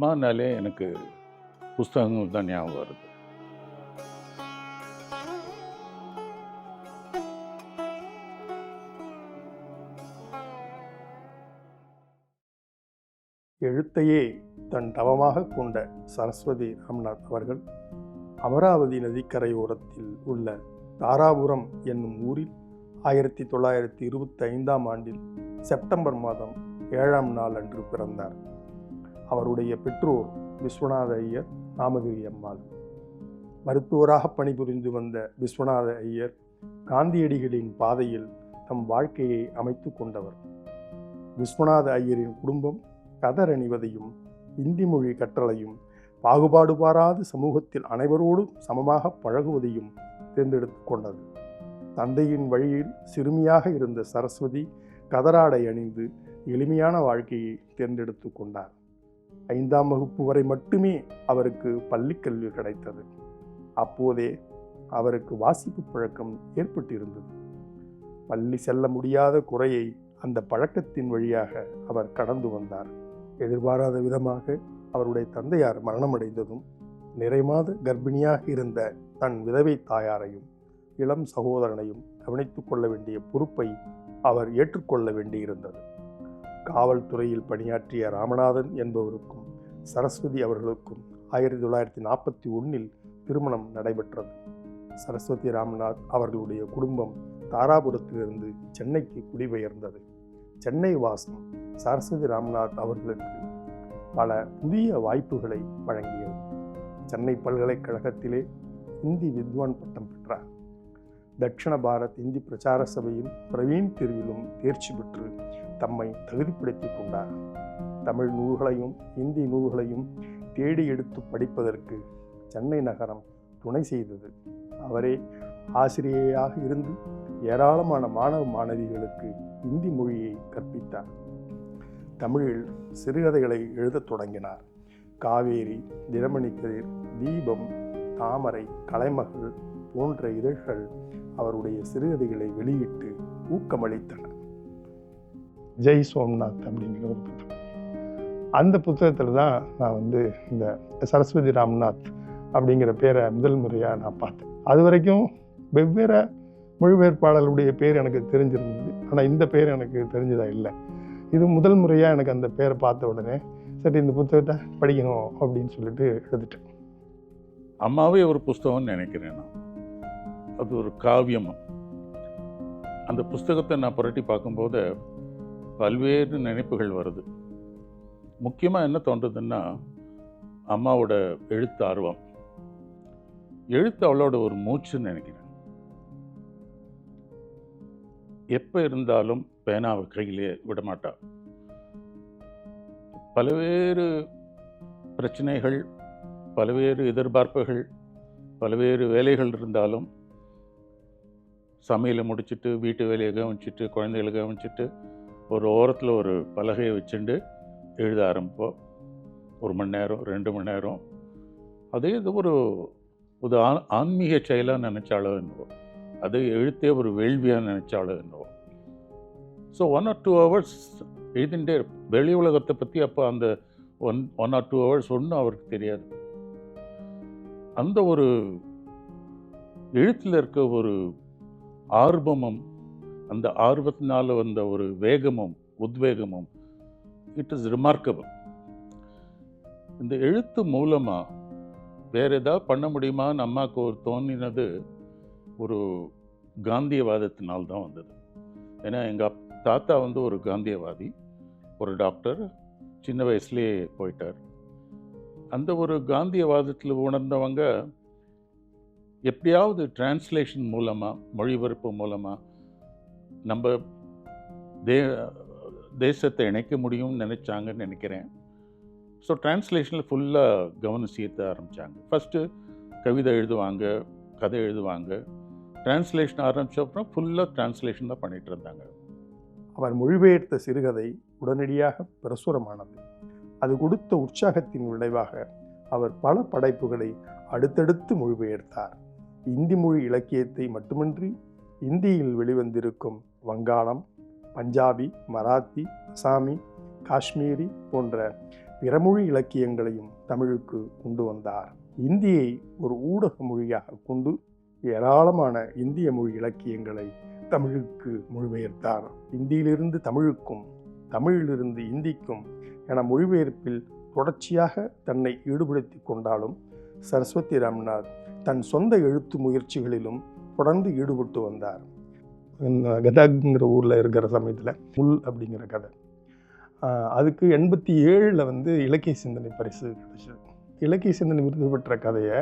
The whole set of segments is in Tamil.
அம்மானாலே எனக்கு புஸ்தகங்கள் தான் ஞாபகம் வருது. எழுத்தையே தன் தவமாக கொண்ட சரஸ்வதி ராமநாத் அவர்கள் அமராவதி நதிக்கரையோரத்தில் உள்ள தாராபுரம் என்னும் ஊரில் 1925ஆம் ஆண்டில் செப்டம்பர் மாதம் 7ஆம் நாள் அன்று பிறந்தார். அவருடைய பெற்றோர் விஸ்வநாத ஐயர், நாமகிரி அம்மாள். மருத்துவராக பணிபுரிந்து வந்த விஸ்வநாத ஐயர் காந்தியடிகளின் பாதையில் தம் வாழ்க்கையை அமைத்து கொண்டவர். விஸ்வநாத ஐயரின் குடும்பம் கதர் அணிவதையும் இந்தி மொழி கற்றலையும் பாகுபாடு பாராது சமூகத்தில் அனைவரோடும் சமமாக பழகுவதையும் தேர்ந்தெடுத்து கொண்டது. தந்தையின் வழியில் சிறுமியாக இருந்த சரஸ்வதி கதராடை அணிந்து எளிமையான வாழ்க்கையை தேர்ந்தெடுத்து கொண்டார். 5ஆம் வகுப்பு வரை மட்டுமே அவருக்கு பள்ளிக்கல்வி கிடைத்தது. அப்போதே அவருக்கு வாசிப்பு பழக்கம் ஏற்பட்டிருந்தது. பள்ளி செல்ல முடியாத குறையை அந்த பழக்கத்தின் வழியாக அவர் கடந்து வந்தார். எதிர்பாராத விதமாக அவருடைய தந்தையார் மரணமடைந்ததும் நிறைமாத கர்ப்பிணியாக இருந்த தன் விதவை தாயாரையும் இளம் சகோதரனையும் கவனித்துக் கொள்ள வேண்டிய பொறுப்பை அவர் ஏற்றுக்கொள்ள வேண்டியிருந்தது. காவல்துறையில் பணியாற்றிய ராமநாதன் என்பவருக்கும் சரஸ்வதி அவர்களுக்கும் 1941இல் திருமணம் நடைபெற்றது. சரஸ்வதி ராமநாத் அவர்களுடைய குடும்பம் தாராபுரத்திலிருந்து சென்னைக்கு குடிபெயர்ந்தது. சென்னை வாசம் சரஸ்வதி ராமநாத் அவர்களுக்கு பல புதிய வாய்ப்புகளை வழங்கியது. சென்னை பல்கலைக்கழகத்திலே இந்தி வித்வான் பட்டம் பெற்றார். தட்சிண பாரத் இந்தி பிரச்சார சபையில் பிரவீன் தேர்விலும் தேர்ச்சி பெற்று தம்மை தகுதிப்படுத்தி கொண்டார். தமிழ் நூல்களையும் இந்தி நூல்களையும் தேடி எடுத்து படிப்பதற்கு சென்னை நகரம் துணை செய்தது. அவரே ஆசிரியையாக இருந்து ஏராளமான மாணவ மாணவிகளுக்கு இந்தி மொழியை கற்பித்தார். தமிழில் சிறுகதைகளை எழுதத் தொடங்கினார். காவேரி, தினமணிக்கதிர், தீபம், தாமரை, கலைமகள் போன்ற இதழ்கள் அவருடைய சிறுகதைகளை வெளியிட்டு ஊக்கமளித்தன. ஜெய் சோம்நாத் அப்படிங்கிற ஒரு புத்தகம். அந்த புத்தகத்தில் தான் நான் இந்த சரஸ்வதி ராமநாத் அப்படிங்கிற பேரை முதல் முறையாக நான் பார்த்தேன். அது வரைக்கும் வெவ்வேறு மொழிபெயர்ப்பாளர்களுடைய பேர் எனக்கு தெரிஞ்சிருந்தது. ஆனால் இந்த பேர் எனக்கு தெரிஞ்சதா இல்லை. இது முதல் முறையாக எனக்கு அந்த பேரை பார்த்த உடனே சரி இந்த புத்தகத்தை படிக்கணும் அப்படின்னு சொல்லிட்டு எடுத்துட்டேன். அம்மாவே ஒரு புஸ்தகம்னு நினைக்கிறேன் நான். அது ஒரு காவியம். அந்த புஸ்தகத்தை நான் புரட்டி பார்க்கும்போது பல்வேறு நினைப்புகள் வருது. முக்கியமாக என்ன தோன்றுதுன்னா அம்மாவோட எழுத்து ஆர்வம். எழுத்து அவளோட ஒரு மூச்சுன்னு நினைக்கிறேன். எப்போ இருந்தாலும் பேனாவை கையிலே விடமாட்டா. பல்வேறு பிரச்சனைகள், பல்வேறு எதிர்பார்ப்புகள், பல்வேறு வேலைகள் இருந்தாலும் சமையலை முடிச்சுட்டு வீட்டு வேலையை கவனிச்சுட்டு குழந்தைகளை கவனிச்சுட்டு ஒரு ஓரத்தில் ஒரு பலகையை வச்சுட்டு எழுத ஆரம்பிப்போம். 1 மணி நேரம் 2 மணி நேரம். அதே இது ஒரு ஆன்மீக செயலாக நினைச்சாலோ என்னவோ, அது எழுத்தே ஒரு வேள்வியாக நினைச்சாலோ என்னவோ. ஸோ 1 or 2 hours எழுதிண்டே இருப்போம். வெளி உலகத்தை பற்றி அப்போ அந்த 1 or 2 hours ஒன்றும் அவருக்கு தெரியாது. அந்த ஒரு எழுத்தில் இருக்க ஒரு ஆர்வமும் அந்த ஆர்வத்தினால வந்த ஒரு வேகமும் உத்வேகமும் இட் இஸ் ரிமார்க்கபிள். இந்த எழுத்து மூலமாக வேறு ஏதாவது பண்ண முடியுமான்னு அம்மாவுக்கு ஒரு தோன்றினது ஒரு காந்தியவாதத்தினால்தான் வந்தது. ஏன்னா எங்கள் தாத்தா ஒரு காந்தியவாதி, ஒரு டாக்டர், சின்ன வயசுலேயே போயிட்டார். அந்த ஒரு காந்தியவாதத்தில் உணர்ந்தவங்க எப்படியாவது டிரான்ஸ்லேஷன் மூலமாக, மொழிபெயர்ப்பு மூலமாக நம்ம தேசத்தை இணைக்க முடியும்னு நினச்சாங்கன்னு நினைக்கிறேன். ஸோ டிரான்ஸ்லேஷனில் ஃபுல்லாக கவனம் செலுத்த ஆரம்பித்தாங்க. ஃபஸ்ட்டு கவிதை எழுதுவாங்க, கதை எழுதுவாங்க. டிரான்ஸ்லேஷன் ஆரம்பித்த அப்புறம் ஃபுல்லாக டிரான்ஸ்லேஷன் தான் பண்ணிகிட்டு இருந்தாங்க. அவர் மொழிபெயர்த்த சிறுகதை உடனடியாக பிரசுரமானது. அது கொடுத்த உற்சாகத்தின் விளைவாக அவர் பல படைப்புகளை அடுத்தடுத்து மொழிபெயர்த்தார். இந்தி மொழி இலக்கியத்தை மட்டுமின்றி இந்தியில் வெளிவந்திருக்கும் வங்காளம், பஞ்சாபி, மராத்தி, அசாமி, காஷ்மீரி போன்ற பிறமொழி இலக்கியங்களையும் தமிழுக்கு கொண்டு வந்தார். இந்தியை ஒரு ஊடக மொழியாக கொண்டு ஏராளமான இந்திய மொழி இலக்கியங்களை தமிழுக்கு மொழிபெயர்த்தார். இந்தியிலிருந்து தமிழுக்கும், தமிழிலிருந்து இந்திக்கும் என மொழிபெயர்ப்பில் தொடர்ச்சியாக தன்னை ஈடுபடுத்தி கொண்டாலும் சரஸ்வதி ராமநாத் தன் சொந்த எழுத்து முயற்சிகளிலும் தொடர்ந்து ஈடுபட்டு வந்தார். கதக்ங்கிற ஊரில் இருக்கிற சமயத்தில் முல் அப்படிங்கிற கதை, அதுக்கு 87 இலக்கிய சிந்தனை பரிசு கிடைச்சது. இலக்கிய சிந்தனை விருது பெற்ற கதையை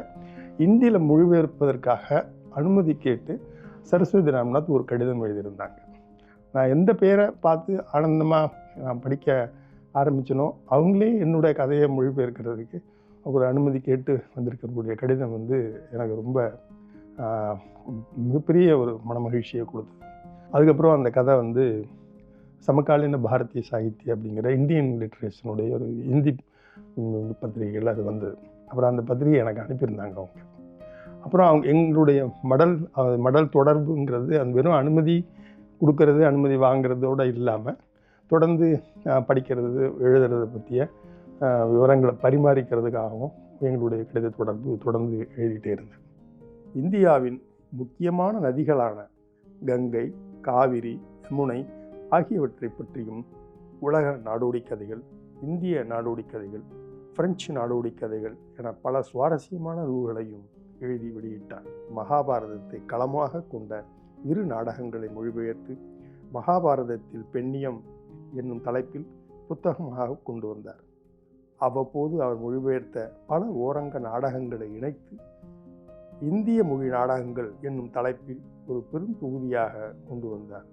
இந்தியில் மொழிபெயர்ப்பதற்காக அனுமதி கேட்டு சரஸ்வதி ராமநாத் ஒரு கடிதம் எழுதியிருந்தாங்க. நான் எந்த பேரை பார்த்து ஆனந்தமாக நான் படிக்க ஆரம்பித்தனோ அவங்களே என்னுடைய கதையை மொழிபெயர்க்கிறதுக்கு ஒரு அனுமதி கேட்டு வந்திருக்கக்கூடிய கடிதம் எனக்கு ரொம்ப மிகப்பெரிய ஒரு மனமகிழ்ச்சியை கொடுத்தது. அதுக்கப்புறம் அந்த கதை சமகாலீன பாரதிய சாகித்ய அப்படிங்கிற இந்தியன் லிட்ரேச்சனுடைய ஒரு இந்தி பத்திரிகைகள் அது வந்தது. அப்புறம் அந்த பத்திரிகை எனக்கு அனுப்பியிருந்தாங்க அவங்க. அப்புறம் அவங்க எங்களுடைய மடல் தொடர்புங்கிறது அது வெறும் அனுமதி கொடுக்கறது, அனுமதி வாங்கிறதோடு இல்லாமல் தொடர்ந்து படிக்கிறது, எழுதுறதை பற்றிய விவரங்களை பரிமாறிக்கிறதுக்காகவும் எங்களுடைய கடித தொடர்பு தொடர்ந்து எழுதிட்டே இருந்தேன். இந்தியாவின் முக்கியமான நதிகளான கங்கை, காவிரி, யமுனை ஆகியவற்றை பற்றியும் உலக நாடோடி கதைகள், இந்திய நாடோடி கதைகள், பிரெஞ்சு நாடோடி கதைகள் என பல சுவாரஸ்யமான நூல்களையும் எழுதி வெளியிட்டார். மகாபாரதத்தை களமாக கொண்ட 2 நாடகங்களை மொழிபெயர்த்து மகாபாரதத்தில் பெண்ணியம் என்னும் தலைப்பில் புத்தகமாக கொண்டு வந்தார். அவ்வப்போது அவர் மொழிபெயர்த்த பல ஓரங்க நாடகங்களை இணைத்து இந்திய மொழி நாடகங்கள் என்னும் தலைப்பில் ஒரு பெரும் தொகுதியாக கொண்டு வந்தார்.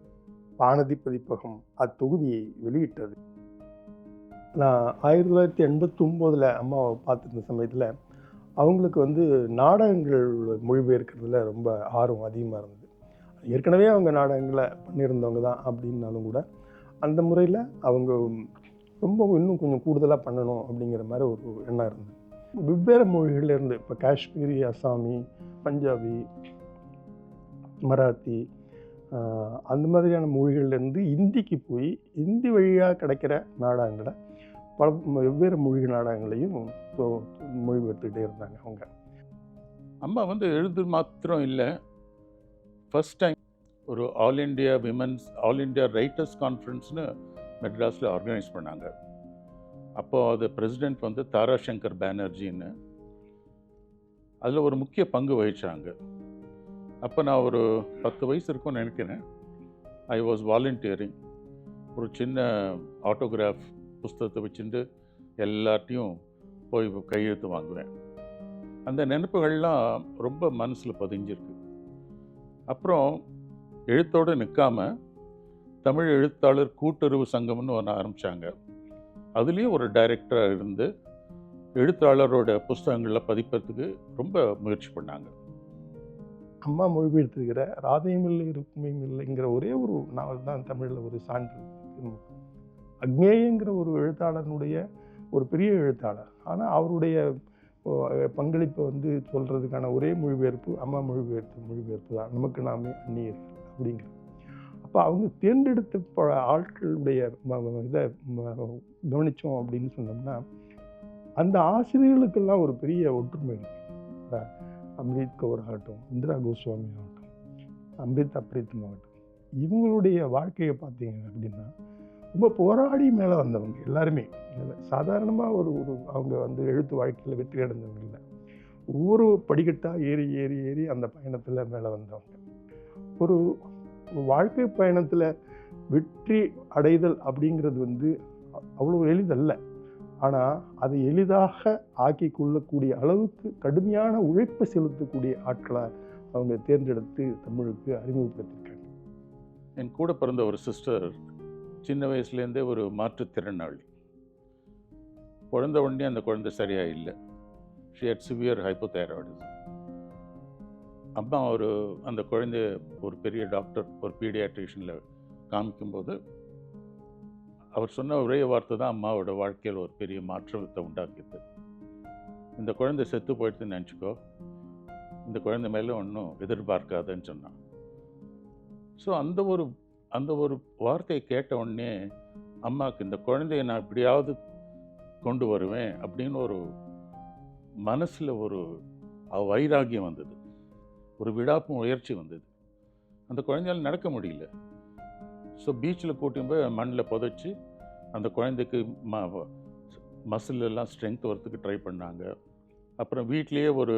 பானதி பதிப்பகம் அத்தொகுதியை வெளியிட்டது. நான் 1989 அம்மாவை பார்த்துருந்த சமயத்தில் அவங்களுக்கு நாடகங்கள் மொழிபெயர்க்கிறதுல ரொம்ப ஆர்வம் அதிகமாக இருந்தது. ஏற்கனவே அவங்க நாடகங்களை பண்ணியிருந்தவங்க தான் அப்படின்னாலும் கூட அந்த முறையில் அவங்க ரொம்ப இன்னும் கொஞ்சம் கூடுதலாக பண்ணணும் அப்படிங்கிற மாதிரி ஒரு எண்ணம் இருந்தது. வெவ்வேறு மொழிகள்லேருந்து இப்போ காஷ்மீரி, அசாமி, பஞ்சாபி, மராத்தி அந்த மாதிரியான மொழிகள்லேருந்து இந்திக்கு போய் இந்தி வழியாக கிடைக்கிற நாடகங்களை பல வெவ்வேறு மொழி நாடகங்களையும் மொழிபெயர்த்துக்கிட்டே இருந்தாங்க அவங்க. அம்மா எழுது மாத்திரம் இல்லை, ஃபஸ்ட் டைம் ஒரு ஆல் இண்டியா ரைட்டர்ஸ் கான்ஃபரன்ஸ்னு மெட்ராஸில் ஆர்கனைஸ் பண்ணாங்க. அப்போது அது பிரசிடெண்ட் தாராசங்கர் பானர்ஜின்னு, அதில் ஒரு முக்கிய பங்கு வகித்தாங்க. அப்போ நான் ஒரு 10 வயசு இருக்கும்னு நினைக்கிறேன். I was volunteering. ஒரு சின்ன ஆட்டோகிராஃப் புஸ்தகத்தை வச்சுட்டு எல்லார்ட்டையும் போய் கையெழுத்து வாங்குவேன். அந்த நினைப்புகள்லாம் ரொம்ப மனசில் பதிஞ்சிருக்கு. அப்புறம் எழுத்தோடு நிற்காமல் தமிழ் எழுத்தாளர் கூட்டுறவு சங்கம்னு ஒன்று ஆரம்பித்தாங்க. அதுலேயும் ஒரு டைரக்டராக இருந்து எழுத்தாளரோட புஸ்தகங்களில் பதிப்பதுக்கு ரொம்ப முயற்சி பண்ணாங்க. அம்மா மொழிபெயர்த்துக்கிற ராதையும் இல்லை இருக்குமையும் இல்லைங்கிற ஒரே ஒரு நாவல் தான் தமிழில் ஒரு சான்று. அக்னேயங்கிற ஒரு எழுத்தாளனுடைய ஒரு பெரிய எழுத்தாளர், ஆனால் அவருடைய பங்களிப்பை சொல்கிறதுக்கான ஒரே மொழிபெயர்ப்பு அம்மா மொழிபெயர்ப்பு தான், நமக்கு நாமே அந்நியர் அப்படிங்கிற. அப்போ அவங்க தேர்ந்தெடுத்த ஆட்களுடைய இதை கவனித்தோம் அப்படின்னு சொன்னோம்னா அந்த ஆசிரியர்களுக்கெல்லாம் ஒரு பெரிய ஒற்றுமை இருக்குது. அம்ரித் கௌர் ஆகட்டும், இந்திரா கோஸ்வாமி ஆகட்டும், அம்ரித் அப்ரீத்தம் ஆகட்டும், இவங்களுடைய வாழ்க்கையை பார்த்தீங்க அப்படின்னா ரொம்ப போராடி மேலே வந்தவங்க எல்லாருமே. சாதாரணமாக ஒரு அவங்க எழுத்து வாழ்க்கையில் வெற்றி அடைந்தவங்க இல்லை. ஒவ்வொரு படிக்கட்டாக ஏறி ஏறி ஏறி அந்த பயணத்தில் மேலே வந்தவங்க. ஒரு வாழ்க்கை பயணத்தில் வெற்றி அடைதல் அப்படிங்கிறது அவ்வளோ எளிதல்ல. ஆனால் அதை எளிதாக ஆக்கி கொள்ளக்கூடிய அளவுக்கு கடுமையான உழைப்பை செலுத்தக்கூடிய ஆட்களை அவங்க தேர்ந்தெடுத்து தமிழுக்கு அறிமுகப்படுத்தியிருக்காங்க. என் கூட பிறந்த ஒரு சிஸ்டர் சின்ன வயசுலேருந்தே ஒரு மாற்றுத்திறனாளி. பிறந்த உடனே அந்த குழந்தை சரியாக இல்லை. She had severe hypothyroidism. அம்மா அந்த குழந்தைய ஒரு பெரிய டாக்டர், ஒரு பீடியாட்ரிஷனில் காமிக்கும்போது அவர் சொன்ன ஒரே வார்த்தை தான் அம்மாவோட வாழ்க்கையில் ஒரு பெரிய மாற்றத்தை உண்டாக்கியது. இந்த குழந்தை செத்து போயிடுதுன்னு நினச்சிக்கோ, இந்த குழந்தை மேலே ஒன்றும் எதிர்பார்க்காதுன்னு சொன்னான். ஸோ அந்த ஒரு வார்த்தையை கேட்ட உடனே அம்மாவுக்கு இந்த குழந்தைய நான் எப்படியாவது கொண்டு வருவேன் அப்படின்னு ஒரு மனசில் ஒரு வைராகியம் வந்தது, ஒரு விடாப்பு முயற்சி வந்தது. அந்த குழந்தையால் நடக்க முடியல. ஸோ பீச்சில் கூட்டின்னு போய் மண்ணில் புதைச்சி அந்த குழந்தைக்கு மசில் எல்லாம் ஸ்ட்ரென்த் வரத்துக்கு ட்ரை பண்ணாங்க. அப்புறம் வீட்லேயே ஒரு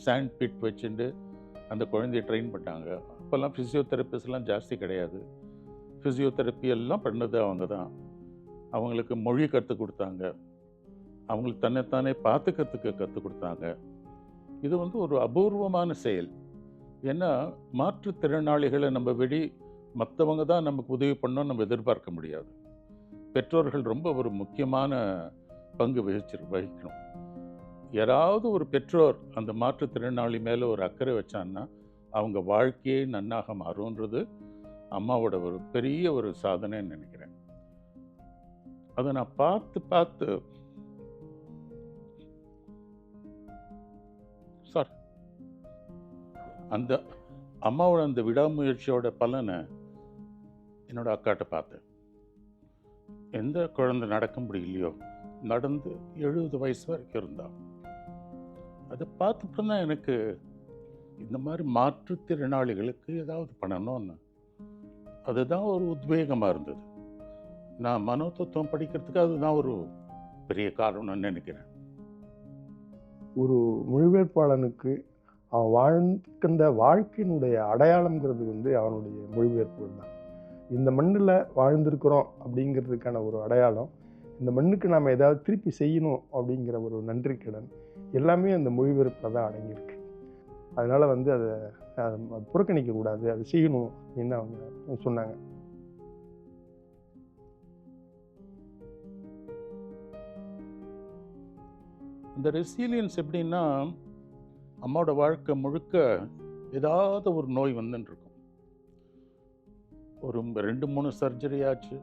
சாண்ட் பிட் வச்சுட்டு அந்த குழந்தைய ட்ரெயின் பண்ணாங்க. அப்போல்லாம் ஃபிசியோதெரபிஸ்ட்லாம் ஜாஸ்தி கிடையாது. ஃபிசியோதெரப்பி எல்லாம் பண்ணது அவங்க தான். அவங்களுக்கு மொழி கற்றுக் கொடுத்தாங்க, அவங்களுக்கு தன்னைத்தானே பார்த்துக்கிறதுக்கு கற்றுக் கொடுத்தாங்க. இது வந்து ஒரு அபூர்வமான செயல். ஏன்னா மாற்றுத்திறனாளிகளை நம்ம மற்றவங்க தான் நமக்கு உதவி பண்ணோன்னு நம்ம எதிர்பார்க்க முடியாது. பெற்றோர்கள் ரொம்ப ஒரு முக்கியமான பங்கு வகிக்கணும். யாராவது ஒரு பெற்றோர் அந்த மாற்றுத்திறனாளி மேலே ஒரு அக்கறை வச்சான்னா அவங்க வாழ்க்கையே நன்னாக மாறும்ன்றது அம்மாவோட ஒரு பெரிய ஒரு சாதனைன்னு நினைக்கிறேன். அதை நான் பார்த்து சார் அந்த அம்மாவோட அந்த விடாமுயற்சியோட பலனை என்னோட அக்காட்ட பார்த்தேன். எந்த குழந்தை நடக்க முடியலையோ நடந்து 70 வயசு வரைக்கும் இருந்தா. அதை பார்த்தப்ப தான் எனக்கு இந்த மாதிரி மாற்றுத்திறனாளிகளுக்கு ஏதாவது பண்ணணும்னு அதுதான் ஒரு உத்வேகமாக இருந்தது. நான் மனோதத்துவம் படிக்கிறதுக்கு அதுதான் ஒரு பெரிய காரணம்னு நினைக்கிறேன். ஒரு மொழிபெயர்ப்பாளனுக்கு அவன் வாழ்ந்த வாழ்க்கையினுடைய அடையாளம்ங்கிறது வந்து அவனுடைய மொழிபெயர்ப்புகள் தான். இந்த மண்ணில் வாழ்ந்திருக்கிறோம் அப்படிங்கிறதுக்கான ஒரு அடையாளம், இந்த மண்ணுக்கு நாம் ஏதாவது திருப்பி செய்யணும் அப்படிங்கிற ஒரு நன்றி கடன் எல்லாமே அந்த மொழிபெயர்ப்பில் தான் அடங்கியிருக்கு. அதனால் வந்து அதை புறக்கணிக்கக்கூடாது, அதை செய்யணும் அப்படின்னு அவங்க சொன்னாங்க. இந்த ரெசிலியன்ஸ் எப்படின்னா, அம்மாவோட வாழ்க்கை முழுக்க ஏதாவது ஒரு நோய் வந்துன்னு இருக்கும். ஒரு 2-3 சர்ஜரி ஆச்சு.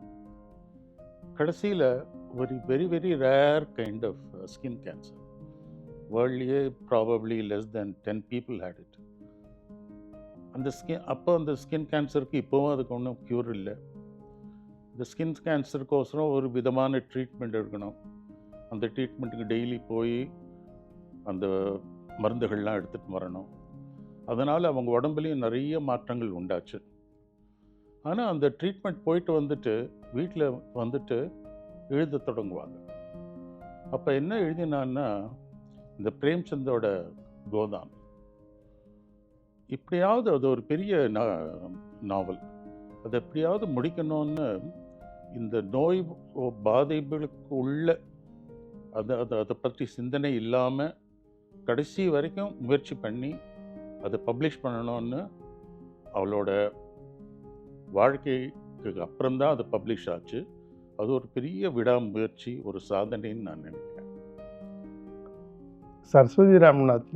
கடைசியில் ஒரு very very rare kind of skin cancer. வேர்ல்ட்லேயே probably less than 10 people had it. அந்த ஸ்கின் கேன்சருக்கு இப்போவும் அதுக்கு ஒன்றும் க்யூர் இல்லை. இந்த ஸ்கின் கேன்சருக்கோசரம் ஒரு விதமான ட்ரீட்மெண்ட் எடுக்கணும். அந்த ட்ரீட்மெண்ட்டுக்கு டெய்லி போய் அந்த மருந்துகள்லாம் எடுத்துகிட்டு வரணும். அதனால் அவங்க உடம்புலையும் நிறைய மாற்றங்கள் உண்டாச்சு. ஆனால் அந்த ட்ரீட்மெண்ட் போயிட்டு வந்துட்டு வீட்டில் வந்துட்டு எழுத தொடங்குவாங்க. அப்போ என்ன எழுதினான்னா, இந்த பிரேம்சந்தோட கோதான், இப்படியாவது அது ஒரு பெரிய நாவல், அதை எப்படியாவது முடிக்கணும்னு இந்த நோய் பாதிப்புகளுக்கு உள்ள அதை பற்றி சிந்தனை இல்லாமல் கடைசி வரைக்கும் முயற்சி பண்ணி அதை பப்ளிஷ் பண்ணணும்னு அவளோட வாழ்க்கைக்கு அப்புறம்தான் அது பப்ளிஷ் ஆச்சு. அது ஒரு பெரிய விடாமுயற்சி, ஒரு சாதனைன்னு நான் நினைக்கிறேன். சரஸ்வதி ராமநாத்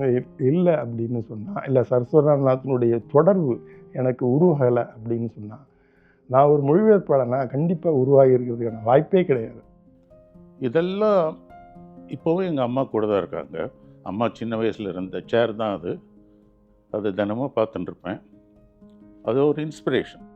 இல்லை அப்படின்னு சொன்னால், இல்லை சரஸ்வதி ராமநாத்தினுடைய தொடர்பு எனக்கு உருவாகலை அப்படின்னு சொன்னால், நான் ஒரு மொழிபெயர்ப்பாளனா கண்டிப்பாக உருவாகி இருக்கிறதுக்கான வாய்ப்பே கிடையாது. இதெல்லாம் இப்போவும் எங்கள் அம்மா கூட தான் இருக்காங்க. அம்மா சின்ன வயசில் இருந்த சேர் தான் அது தினமும் பார்த்துட்டுருப்பேன். அது ஒரு இன்ஸ்பிரேஷன்.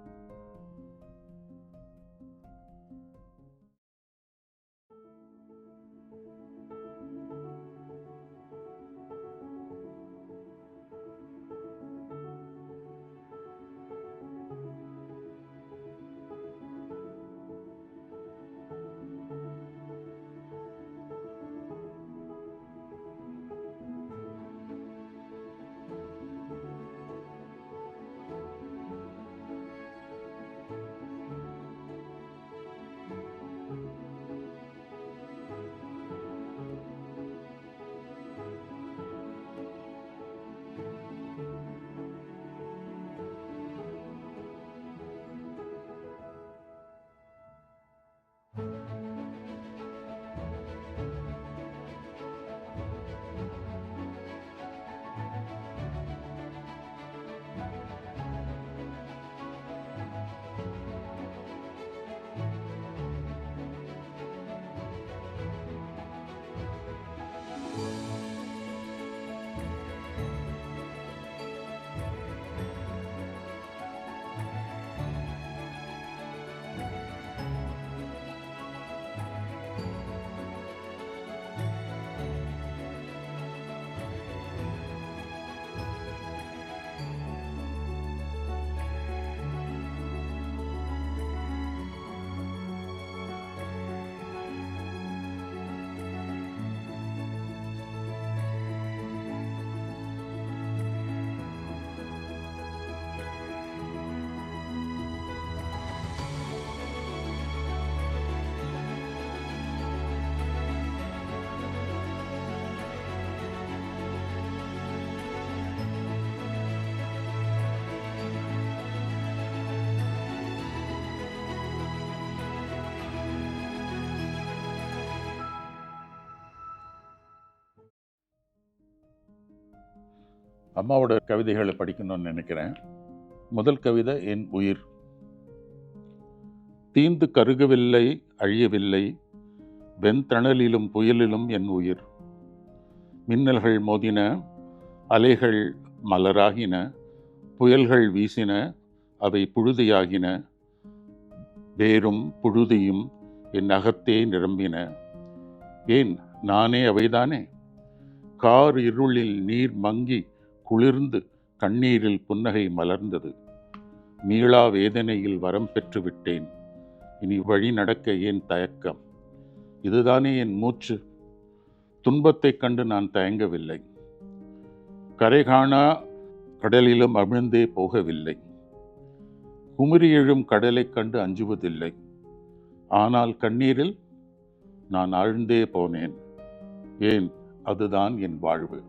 அம்மாவோட கவிதைகளை படிக்கணும்னு நினைக்கிறேன். முதல் கவிதை என் உயிர். தீந்து கருகவில்லை, அழியவில்லை, வெண்தணலிலும் புயலிலும் என் உயிர். மின்னல்கள் மோதின, அலைகள் மலராகின, புயல்கள் வீசின, அவை புழுதியாகின, வேரும் புழுதியும் என் அகத்தே நிரம்பின. ஏன் நானே அவைதானே? கார் இருளில் நீர் மங்கி குளிர்ந்து கண்ணீரில் புன்னகை மலர்ந்தது. மீளா வேதனையில் வரம் பெற்று விட்டேன். இனி வழி நடக்க ஏன் தயக்கம்? இதுதானே என் மூச்சு. துன்பத்தைக் கண்டு நான் தயங்கவில்லை. கரை காணா கடலிலும் அமிழ்ந்தே போகவில்லை. குமுறி எழும் கடலைக் கண்டு அஞ்சுவதில்லை. ஆனால் கண்ணீரில் நான் ஆழ்ந்தே போனேன். ஏன் அதுதான் என் வாழ்வு.